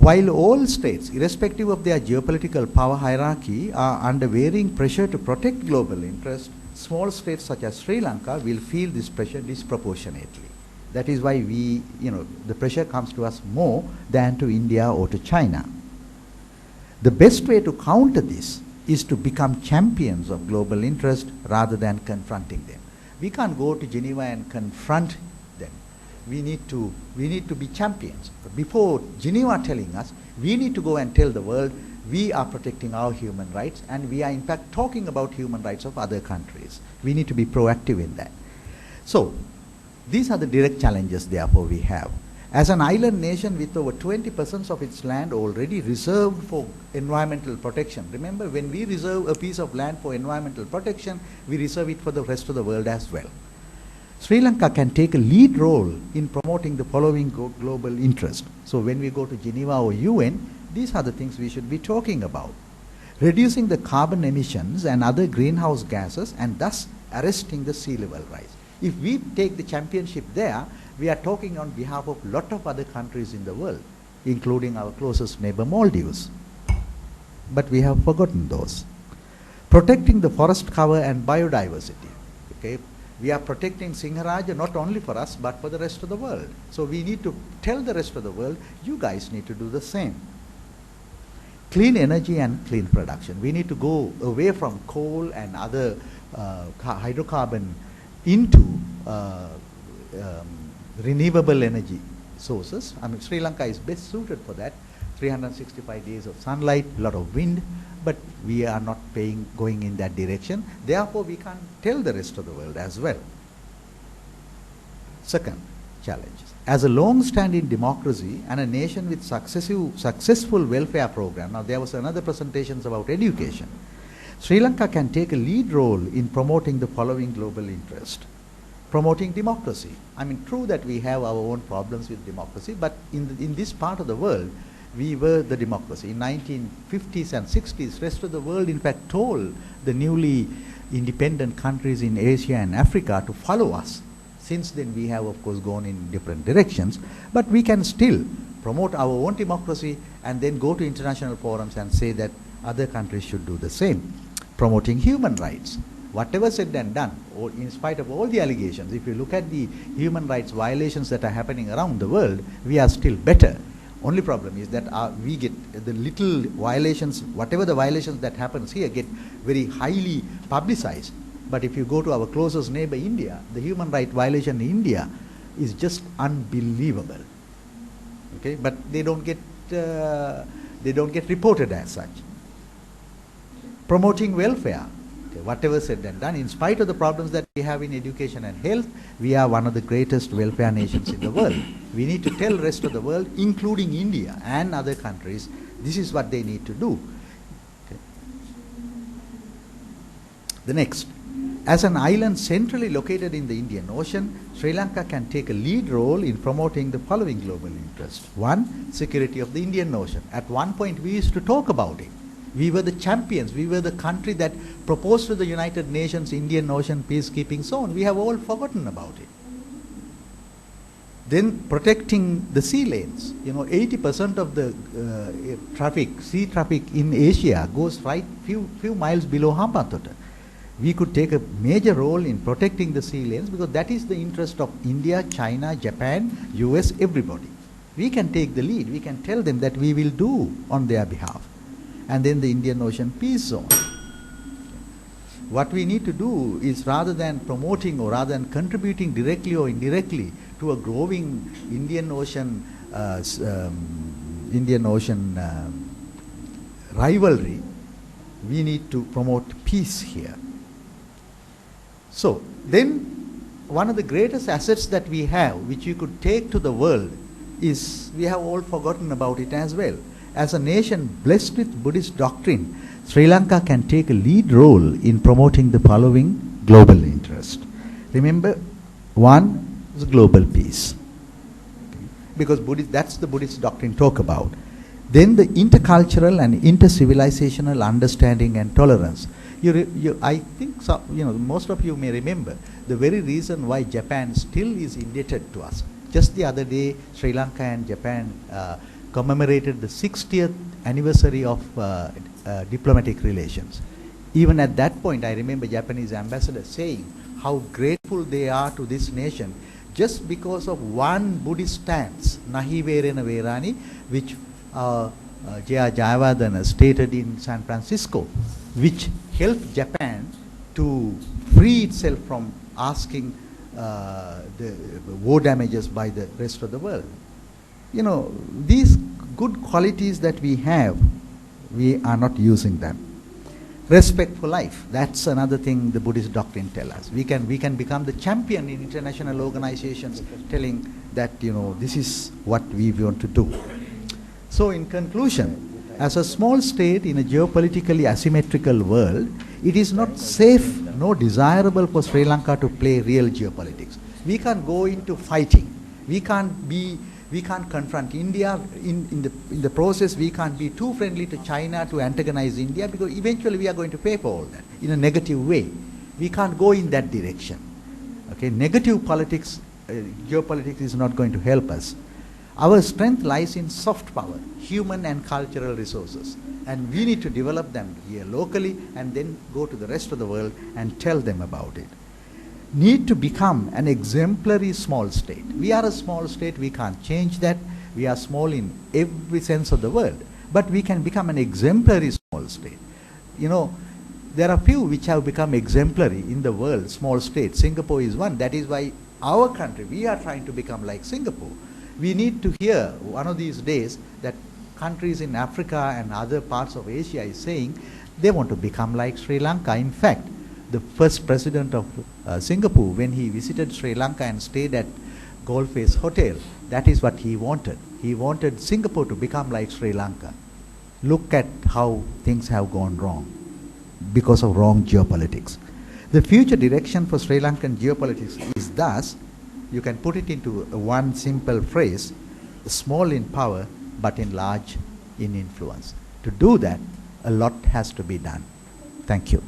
While all states, irrespective of their geopolitical power hierarchy, are under varying pressure to protect global interests, small states such as Sri Lanka will feel this pressure disproportionately. That is why the pressure comes to us more than to India or to China. The best way to counter this is to become champions of global interest rather than confronting them. We can't go to Geneva and confront them. We need to be champions. Before Geneva telling us, we need to go and tell the world we are protecting our human rights, and we are in fact talking about human rights of other countries. We need to be proactive in that. So, these are the direct challenges therefore we have. As an island nation with over 20% of its land already reserved for environmental protection, remember when we reserve a piece of land for environmental protection, we reserve it for the rest of the world as well. Sri Lanka can take a lead role in promoting the following global interest. So when we go to Geneva or UN, these are the things we should be talking about. Reducing the carbon emissions and other greenhouse gases and thus arresting the sea level rise. If we take the championship there, we are talking on behalf of a lot of other countries in the world, including our closest neighbor Maldives. But we have forgotten those. Protecting the forest cover and biodiversity. Okay? We are protecting Singharaja not only for us, but for the rest of the world. So we need to tell the rest of the world, you guys need to do the same. Clean energy and clean production. We need to go away from coal and other hydrocarbon into renewable energy sources. I mean, Sri Lanka is best suited for that. 365 days of sunlight, a lot of wind, but we are not going in that direction. Therefore, we can't tell the rest of the world as well. Second challenge. As a long-standing democracy and a nation with successful welfare program, now there was another presentations about education. Sri Lanka can take a lead role in promoting the following global interest. Promoting democracy. I mean, true that we have our own problems with democracy, but in this part of the world, we were the democracy. In 1950s and 60s, rest of the world in fact told the newly independent countries in Asia and Africa to follow us. Since then we have of course gone in different directions, but we can still promote our own democracy and then go to international forums and say that other countries should do the same. Promoting human rights. Whatever said and done, or in spite of all the allegations, if you look at the human rights violations that are happening around the world, we are still better. Only problem is that we get the little violations, whatever the violations that happens here get very highly publicized. But if you go to our closest neighbor India, the human rights violation in India is just unbelievable. Okay, but they don't get reported as such. Promoting welfare. Okay, whatever said and done, in spite of the problems that we have in education and health, we are one of the greatest welfare nations in the world. We need to tell the rest of the world, including India and other countries, this is what they need to do. Okay. The next. As an island centrally located in the Indian Ocean, Sri Lanka can take a lead role in promoting the following global interests. One, security of the Indian Ocean. At one point we used to talk about it. We were the champions. We were the country that proposed to the United Nations Indian Ocean peacekeeping zone. We have all forgotten about it. Then protecting the sea lanes. 80% of the sea traffic in Asia goes right few miles below Hambantota. We could take a major role in protecting the sea lanes because that is the interest of India, China, Japan, US, everybody. We can take the lead. We can tell them that we will do on their behalf. And then the Indian Ocean Peace Zone. What we need to do is rather than promoting or rather than contributing directly or indirectly to a growing Indian Ocean rivalry, we need to promote peace here. So then one of the greatest assets that we have, which we could take to the world, is we have all forgotten about it as well. As a nation blessed with Buddhist doctrine, Sri Lanka can take a lead role in promoting the following global interest. Remember, one is global peace. Okay. Because that's the Buddhist doctrine talk about. Then the intercultural and intercivilizational understanding and tolerance. I think so, most of you may remember the very reason why Japan still is indebted to us. Just the other day, Sri Lanka and Japan commemorated the 60th anniversary of diplomatic relations. Even at that point, I remember Japanese ambassador saying how grateful they are to this nation just because of one Buddhist stance, Nahi Verena Verani, which J.R. Jayawardena stated in San Francisco, which helped Japan to free itself from asking the war damages by the rest of the world. You know, these good qualities that we have, we are not using them. Respect for life, that's another thing the Buddhist doctrine tells us. We can become the champion in international organizations telling that, you know, this is what we want to do. So in conclusion, as a small state in a geopolitically asymmetrical world, it is not safe nor desirable for Sri Lanka to play real geopolitics. We can't go into fighting. We can't confront India. In the process, we can't be too friendly to China to antagonize India, because eventually we are going to pay for all that in a negative way. We can't go in that direction. Okay, negative politics, geopolitics is not going to help us. Our strength lies in soft power, human and cultural resources, and we need to develop them here locally and then go to the rest of the world and tell them about it. Need to become an exemplary small state. We are a small state, we can't change that. We are small in every sense of the word, but we can become an exemplary small state. You know, there are few which have become exemplary in the world, small states. Singapore is one. That is why our country, we are trying to become like Singapore. We need to hear one of these days that countries in Africa and other parts of Asia is saying they want to become like Sri Lanka. In fact, the first president of Singapore, when he visited Sri Lanka and stayed at Gold Face Hotel, that is what he wanted. He wanted Singapore to become like Sri Lanka. Look at how things have gone wrong because of wrong geopolitics. The future direction for Sri Lankan geopolitics is thus, you can put it into one simple phrase, small in power but in large in influence. To do that, a lot has to be done. Thank you.